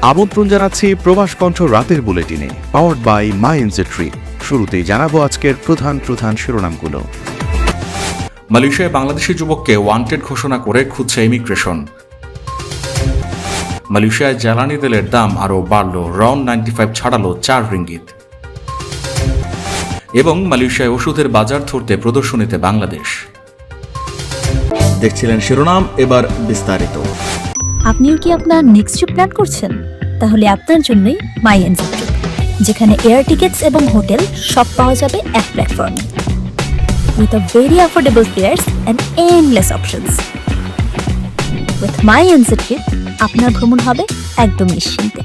আমন্ত্রণ জানাচ্ছি প্রবাস কণ্ঠ রাতের বুলেটিনে, পাওয়ার্ড বাই মাইএনজেট্রি। শুরুতেই জানাবো আজকের প্রধান শিরোনামগুলো। মালয়েশিয়ায় বাংলাদেশি যুবককে ওয়ান্টেড ঘোষণা করে খুঁজছে ইমিগ্রেশন। মালয়েশিয়ায় জ্বালানি তেলের দাম আরও বাড়ল, রন 95 ছাড়ালো 4 রিঙ্গিত। এবং মালয়েশিয়ায় ওষুধের বাজার ধরতে প্রদর্শনীতে বাংলাদেশ। দেখছিলেন শিরোনাম, এবার বিস্তারিত। আপনিও কি আপনার নেক্সট ট্রিপ প্ল্যান করছেন? তাহলে আপনার জন্যই মাইএনজেট্রি, যেখানে এয়ার টিকেটস এবং হোটেল সব পাওয়া যাবে এক প্ল্যাটফর্মে, with a very affordable fares and endless options. With মাইএনজেট্রি আপনার ভ্রমণ হবে একদম নিশ্চিন্তে।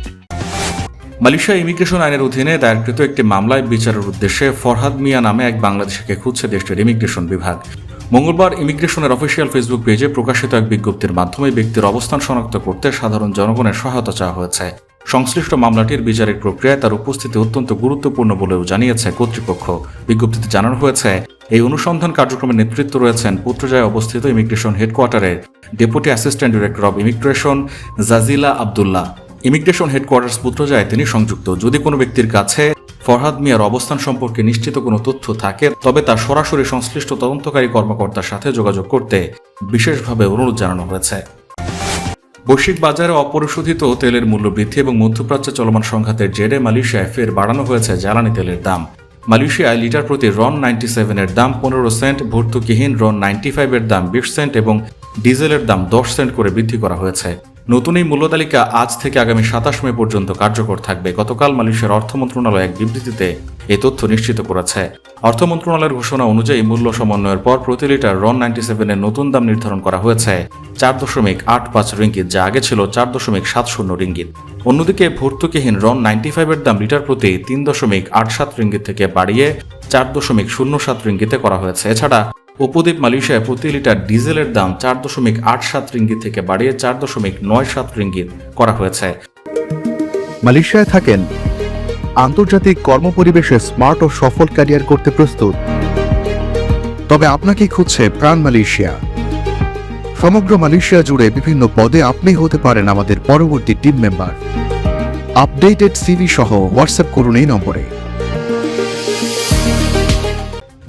মালয়েশিয়া ইমিগ্রেশন আইনের অধীনে দায়েরকৃত একটি মামলায় বিচারের উদ্দেশ্যে ফরহাদ মিয়া নামে এক বাংলাদেশিকে খুঁজছে দেশটির ইমিগ্রেশন বিভাগ। মঙ্গলবার ইমিগ্রেশনের অফিসিয়াল ফেসবুক পেজে প্রকাশিত এক বিজ্ঞপ্তির মাধ্যমে ব্যক্তির অবস্থান শনাক্ত করতে সাধারণ জনগণের সহায়তা চাওয়া হয়েছে। সংশ্লিষ্ট মামলাটির বিচারিক প্রক্রিয়ায় তার উপস্থিতি অত্যন্ত গুরুত্বপূর্ণ বলেও জানিয়েছে কর্তৃপক্ষ। বিজ্ঞপ্তিতে জানানো হয়েছে, এই অনুসন্ধান কার্যক্রমের নেতৃত্ব রয়েছেন পুত্রজায় অবস্থিত ইমিগ্রেশন হেডকোয়ার্টারের deputy assistant director of immigration Jazila Abdullah. Immigration headquarters পুত্রজায় তিনি সংযুক্ত। যদি কোনো ব্যক্তির কাছে ফরহাদ মিয়ার অবস্থান সম্পর্কে নিশ্চিত কোনো তথ্য থাকে, তবে তার সরাসরি সংশ্লিষ্ট তদন্তকারী কর্মকর্তার সাথে যোগাযোগ করতে বিশেষভাবে অনুরোধ জানানো হয়েছে। বৈশ্বিক বাজারে অপরিশোধিত তেলের মূল্য বৃদ্ধি এবং মধ্যপ্রাচ্যে চলমান সংঘাতের জেরে মালয়েশিয়ায় ফের বাড়ানো হয়েছে জ্বালানি তেলের দাম। মালয়েশিয়ায় লিটার প্রতি রন 97 এর দাম 15 সেন্ট, ভর্তুকিহীন রন 95 এর দাম 20 সেন্ট এবং ডিজেলের দাম 10 সেন্ট করে বৃদ্ধি করা হয়েছে। নতুন এই মূল্য তালিকা আজ থেকে আগামী 27 মে পর্যন্ত কার্যকর থাকবে। গতকাল মালয়েশিয়ার অর্থ মন্ত্রণালয় এক বিবৃতিতে এই তথ্য নিশ্চিত করেছে। অর্থ মন্ত্রণালয়ের ঘোষণা অনুযায়ী মূল্য সমন্বয়ের পর প্রতি লিটার রন 97 এর নতুন দাম নির্ধারণ করা হয়েছে 4.85 রিঙ্গিত, যা আগে ছিল 4.70 রিঙ্গিত। অন্যদিকে ভর্তুকিহীন রন 95 এর দাম লিটার প্রতি 3.87 রিঙ্গিত থেকে বাড়িয়ে 4.07 রিঙ্গিতে করা হয়েছে। এছাড়া উপদ্বীপ মালয়েশিয়ায় প্রতি লিটার ডিজেলের দাম 4.87 রিঙ্গিত থেকে বাড়িয়ে 4.97 রিঙ্গিত করা হয়েছে। মালয়েশিয়ায় থাকেন, আন্তর্জাতিক কর্মপরিবেশে স্মার্ট ও সফল ক্যারিয়ার করতে প্রস্তুত, তবে আপনাকে খুঁজছে প্রাণ মালয়েশিয়া। সমগ্র মালয়েশিয়া জুড়ে বিভিন্ন পদে আপনি হতে পারেন আমাদের পরবর্তী টিম মেম্বার। আপডেটেড সিভি সহ হোয়াটসঅ্যাপ করুন এই নম্বরে।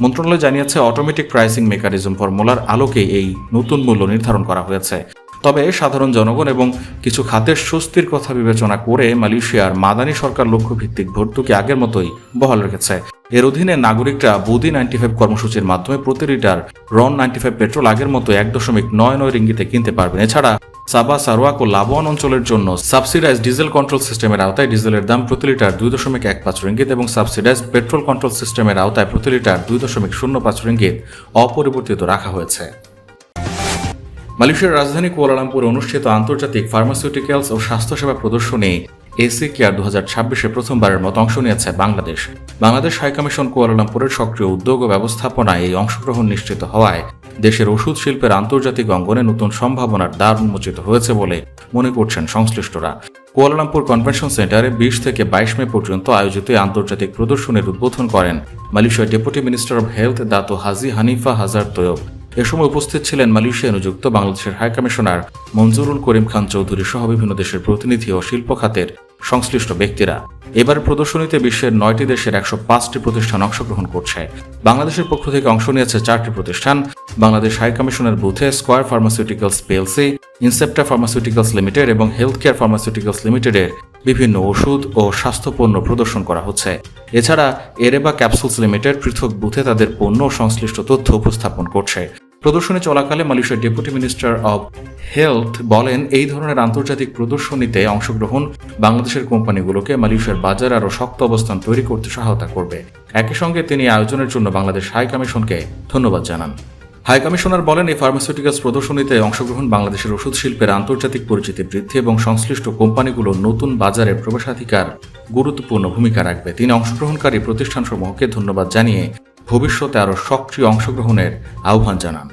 মন্ত্রণালয় জানিয়েছে, অটোমেটিক প্রাইসিং মেকানিজম ফর্মুলার আলোকে এই নতুন মূল্য নির্ধারণ করা হয়েছে। তবে সাধারণ জনগণ এবং কিছু খাতের স্বস্তির কথা বিবেচনা করে মালয়েশিয়ার মাদানী সরকার লক্ষ্যভিত্তিক ভর্তুকি আগের মতোই বহাল রেখেছে। এর অধীনে নাগরিকরা বুদি 95 কর্মসূচির মাধ্যমে প্রতি লিটার রন 95 পেট্রোল আগের মতো 1.99 রিঙ্গিতে কিনতে পারবেন। এছাড়া সাবা, সারোয়াক ও লাবোয়ান অঞ্চলের জন্য সাবসিডাইজ ডিজেল কন্ট্রোল সিস্টেমের আওতায় ডিজেলের দাম প্রতি লিটার 2.15 রিঙ্গিত এবং সাবসিডাইজ পেট্রোল কন্ট্রোল সিস্টেমের আওতায় প্রতি লিটার 2.05 রিঙ্গিত অপরিবর্তিত রাখা হয়েছে। মালয়েশিয়ার রাজধানী কুয়ালালামপুরে অনুষ্ঠিত আন্তর্জাতিক ফার্মাসিউটিক্যালস ও স্বাস্থ্যসেবা প্রদর্শনী এসি কেয়ার 2026-এ প্রথমবারের মতো অংশ নিয়েছে বাংলাদেশ। বাংলাদেশ হাইকমিশন কুয়ালালামপুরের সক্রিয় উদ্যোগ ও ব্যবস্থাপনায় এই অংশগ্রহণ নিশ্চিত হওয়ায় দেশের ওষুধ শিল্পের আন্তর্জাতিক অঙ্গনে নতুন সম্ভাবনার দ্বার উন্মোচিত হয়েছে বলে মনে করছেন সংশ্লিষ্টরা। কুয়ালালামপুর কনভেনশন সেন্টারে 20 থেকে 22 মে পর্যন্ত আয়োজিত আন্তর্জাতিক প্রদর্শনীর উদ্বোধন করেন মালয়েশিয়ার deputy minister of health Dato Haji Hanifa Hajar Taib. এ সময় উপস্থিত ছিলেন মালয়েশিয়া নিযুক্ত বাংলাদেশের হাইকমিশনার মঞ্জুরুল করিম খান চৌধুরী সহ বিভিন্ন দেশের প্রতিনিধি ও শিল্প খাতের সংশ্লিষ্ট ব্যক্তিরা। এবার প্রদর্শনীতে বিশ্বের 9টি দেশের 105টি প্রতিষ্ঠান অংশগ্রহণ করছে। বাংলাদেশের পক্ষ থেকে অংশ নিয়েছে 4টি প্রতিষ্ঠান। বাংলাদেশ হাইকমিশনের বুথে square pharmaceuticals PLC, Incepta pharmaceuticals limited এবং হেলথ কেয়ার ফার্মাসিউটিক্যালস লিমিটেডের বিভিন্ন ওষুধ ও স্বাস্থ্যপণ্য প্রদর্শন করা হচ্ছে। এছাড়া এরেবা ক্যাপসুলস লিমিটেড পৃথক বুথে তাদের পণ্য ও সংশ্লিষ্ট তথ্য উপস্থাপন করছে। প্রদর্শনী চলাকালে মালয়েশিয়ার ডেপুটি মিনিস্টার অব হেলথ বলেন, এই ধরনের আন্তর্জাতিক প্রদর্শনীতে অংশগ্রহণ বাংলাদেশের কোম্পানিগুলোকে মালয়েশিয়ার বাজারে আরও শক্ত অবস্থান তৈরি করতে সহায়তা করবে। একই সঙ্গে তিনি আয়োজনের জন্য বাংলাদেশ হাইকমিশনকে ধন্যবাদ জানান। হাইকমিশনার বলেন, এই ফার্মাসিউটিক্যালস প্রদর্শনীতে অংশগ্রহণ বাংলাদেশের ওষুধ শিল্পের আন্তর্জাতিক পরিচিতি বৃদ্ধি এবং সংশ্লিষ্ট কোম্পানিগুলোর নতুন বাজারে প্রবেশাধিকার গুরুত্বপূর্ণ ভূমিকা রাখবে। তিনি অংশগ্রহণকারী প্রতিষ্ঠানসমূহকে ধন্যবাদ জানিয়ে ভবিষ্যতে আরও সক্রিয় অংশগ্রহণের আহ্বান জানান।